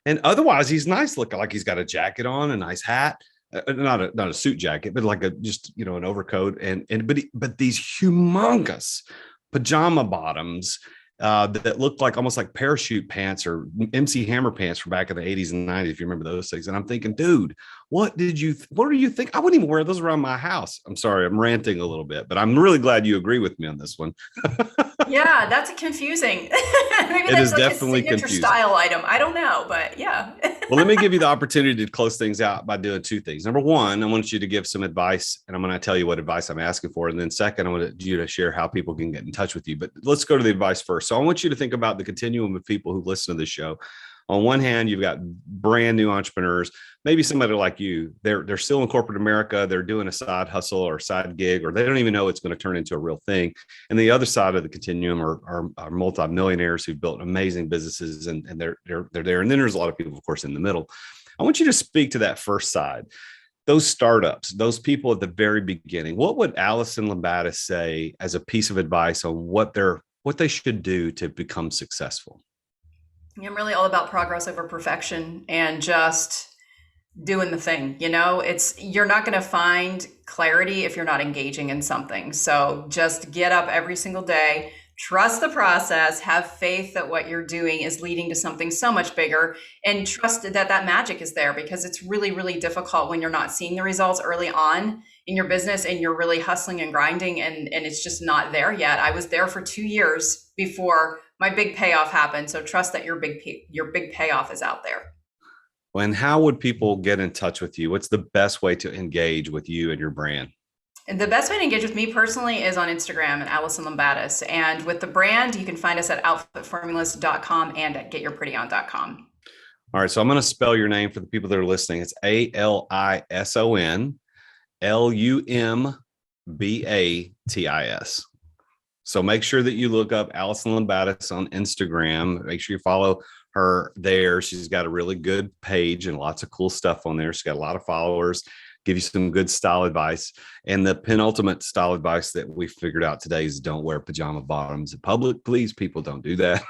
A: and otherwise he's nice looking, like he's got a jacket on, a nice hat, not a suit jacket, but like an overcoat but these humongous pajama bottoms that look like almost like parachute pants or MC Hammer pants from back in the 80s and 90s, if you remember those things. And I'm thinking, dude, what do you think? I wouldn't even wear those around my house. I'm sorry, I'm ranting a little bit, but I'm really glad you agree with me on this one.
B: Yeah, that's confusing. Maybe
A: it
B: that's
A: is
B: like
A: definitely
B: a signature
A: confusing
B: style item. I don't know, but yeah.
A: Well, let me give you the opportunity to close things out by doing two things. Number one, I want you to give some advice, and I'm going to tell you what advice I'm asking for. And then second, I want you to share how people can get in touch with you. But let's go to the advice first. So I want you to think about the continuum of people who listen to this show. On one hand, you've got brand new entrepreneurs, maybe somebody like you, they're still in corporate America, they're doing a side hustle or side gig, or they don't even know it's going to turn into a real thing. And the other side of the continuum are multimillionaires who've built amazing businesses, and they're there. And then there's a lot of people, of course, in the middle. I want you to speak to that first side, those startups, those people at the very beginning. What would Alison Lumbatis say as a piece of advice on what they should do to become successful?
B: I'm really all about progress over perfection and just doing the thing. You're not going to find clarity if you're not engaging in something. So just get up every single day, trust the process, have faith that what you're doing is leading to something so much bigger, and trust that magic is there, because it's really, really difficult when you're not seeing the results early on in your business and you're really hustling and grinding and it's just not there yet. I was there for 2 years before my big payoff happened. So trust that your big payoff is out there.
A: And how would people get in touch with you? What's the best way to engage with you and your brand?
B: And the best way to engage with me personally is on Instagram at Alison Lumbatis. And with the brand, you can find us at outfitformulas.com and at getyourprettyon.com.
A: All right. So I'm going to spell your name for the people that are listening. It's ALISONLUMBATIS. So make sure that you look up Alison Lumbatis on Instagram. Make sure you follow her there. She's got a really good page and lots of cool stuff on there. She's got a lot of followers, give you some good style advice. And the penultimate style advice that we figured out today is don't wear pajama bottoms in public. Please, people, don't do that.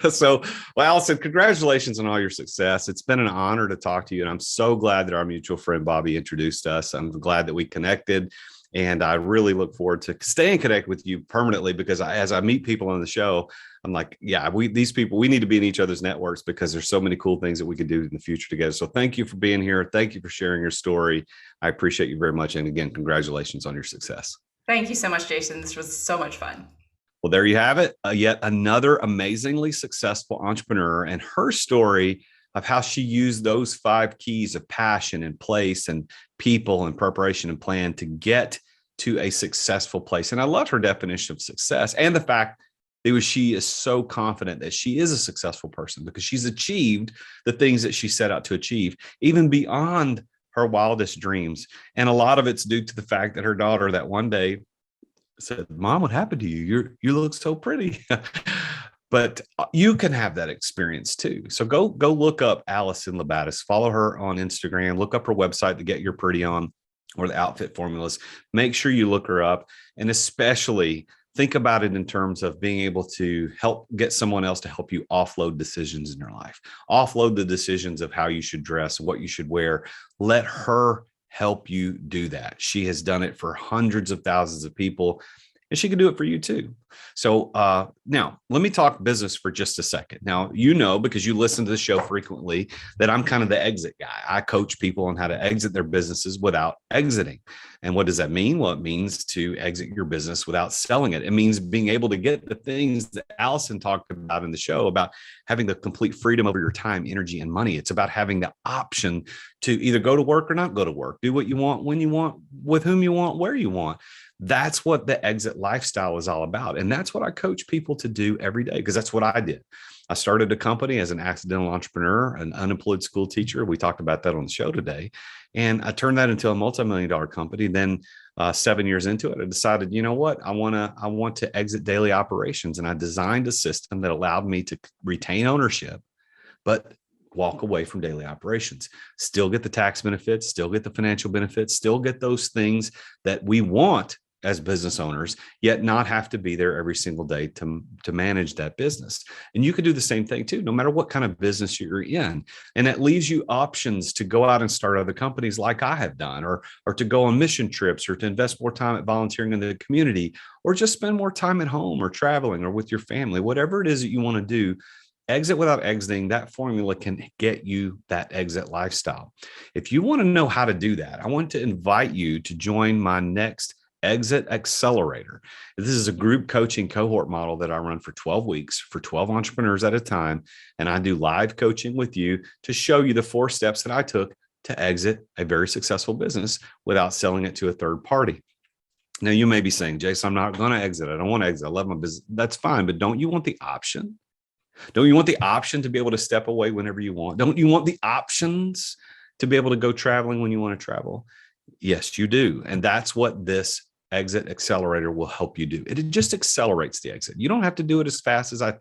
A: So, well, Alison, congratulations on all your success. It's been an honor to talk to you. And I'm so glad that our mutual friend, Bobby, introduced us. I'm glad that we connected. And I really look forward to staying connected with you permanently, because as I meet people on the show, I'm like, yeah, these people, we need to be in each other's networks, because there's so many cool things that we could do in the future together. So thank you for being here. Thank you for sharing your story. I appreciate you very much. And again, congratulations on your success.
B: Thank you so much, Jason. This was so much fun.
A: Well, there you have it. Yet another amazingly successful entrepreneur, and her story of how she used those 5 keys of passion and place and people and preparation and plan to get to a successful place. And I love her definition of success, and the fact that she is so confident that she is a successful person because she's achieved the things that she set out to achieve, even beyond her wildest dreams. And a lot of it's due to the fact that her daughter that one day said, "Mom, what happened to you? You look so pretty." But you can have that experience too. So go look up Alison Lumbatis, follow her on Instagram, look up her website, to Get Your Pretty On, or the Outfit Formulas. Make sure you look her up, and especially think about it in terms of being able to help get someone else to help you offload decisions in your life, offload the decisions of how you should dress, what you should wear. Let her help you do that. She has done it for hundreds of thousands of people, and she can do it for you too. So now let me talk business for just a second. Now, because you listen to the show frequently, that I'm kind of the exit guy. I coach people on how to exit their businesses without exiting. And what does that mean? Well, it means to exit your business without selling it. It means being able to get the things that Alison talked about in the show, about having the complete freedom over your time, energy, and money. It's about having the option to either go to work or not go to work, do what you want, when you want, with whom you want, where you want. That's what the exit lifestyle is all about. And that's what I coach people to do every day, because that's what I did. I started a company as an accidental entrepreneur, an unemployed school teacher. We talked about that on the show today. And I turned that into a multi-million-dollar company. Then 7 years into it, I decided, you know what? I want to exit daily operations. And I designed a system that allowed me to retain ownership, but walk away from daily operations, still get the tax benefits, still get the financial benefits, still get those things that we want as business owners, yet not have to be there every single day to manage that business. And you can do the same thing too, no matter what kind of business you're in. And that leaves you options to go out and start other companies like I have done, or to go on mission trips, or to invest more time at volunteering in the community, or just spend more time at home or traveling or with your family, whatever it is that you want to do. Exit without exiting, that formula can get you that exit lifestyle. If you want to know how to do that, I want to invite you to join my next Exit Accelerator. This is a group coaching cohort model that I run for 12 weeks for 12 entrepreneurs at a time. And I do live coaching with you to show you the 4 steps that I took to exit a very successful business without selling it to a third party. Now, you may be saying, Jason, I'm not going to exit. I don't want to exit. I love my business. That's fine. But don't you want the option? Don't you want the option to be able to step away whenever you want? Don't you want the options to be able to go traveling when you want to travel? Yes, you do. And that's what this exit accelerator will help you do. It just accelerates the exit. You don't have to do it as fast as I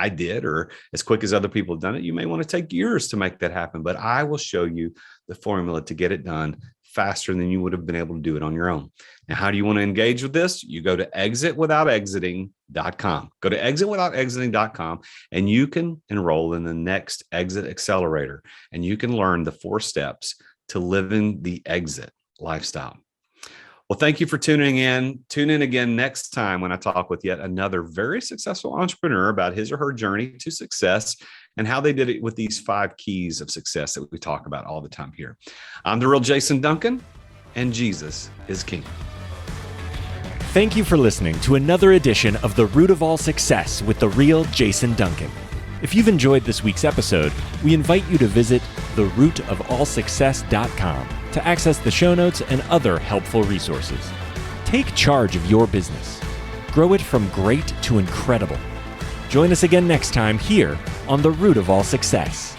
A: did or as quick as other people have done it. You may want to take years to make that happen, but I will show you the formula to get it done faster than you would have been able to do it on your own. Now, how do you want to engage with this? You go to exitwithoutexiting.com. Go to exitwithoutexiting.com and you can enroll in the next exit accelerator, and you can learn the 4 steps to living the exit lifestyle. Well, thank you for tuning in. Tune in again next time when I talk with yet another very successful entrepreneur about his or her journey to success and how they did it with these 5 keys of success that we talk about all the time here. I'm the real Jason Duncan, and Jesus is King.
C: Thank you for listening to another edition of The Root of All Success with the real Jason Duncan. If you've enjoyed this week's episode, we invite you to visit therootofallsuccess.com to access the show notes and other helpful resources. Take charge of your business. Grow it from great to incredible. Join us again next time here on The Root of All Success.